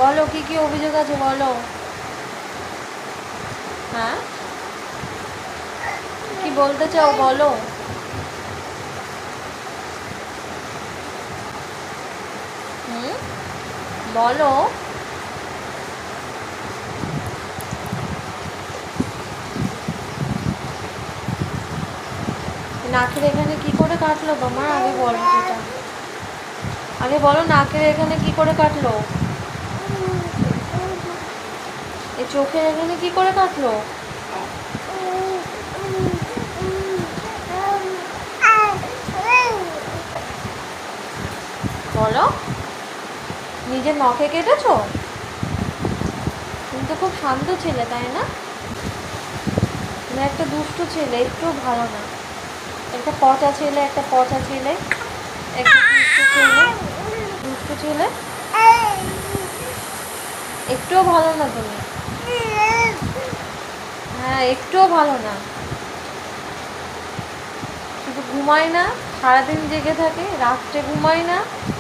বলো কি কি অভিযোগ আছে বলো। হ্যাঁ, কি বলতে চাও বলো। হুম, বলো। নাকের এখানে কি করে কাটলো তোমার, আগে বলো সেটা। আগে বলো নাকের এখানে কি করে কাটলো। এই চোখের এখানে কি করে কাটলো। বলো, নিজের নখে কেটেছো। তুমি তো খুব শান্ত ছেলে তাই না। তুমি একটা দুষ্টু ছেলে, একটু ভালো না। একটা পচা ছেলে, একটা পচা ছেলে, একটা দুষ্টু ছেলে, দুষ্টু ছেলে। একটুও ভালো না তুমি। হ্যাঁ, একটুও ভালো না। শুধু ঘুমায় না, সারাদিন জেগে থাকে, রাত্রে ঘুমায় না।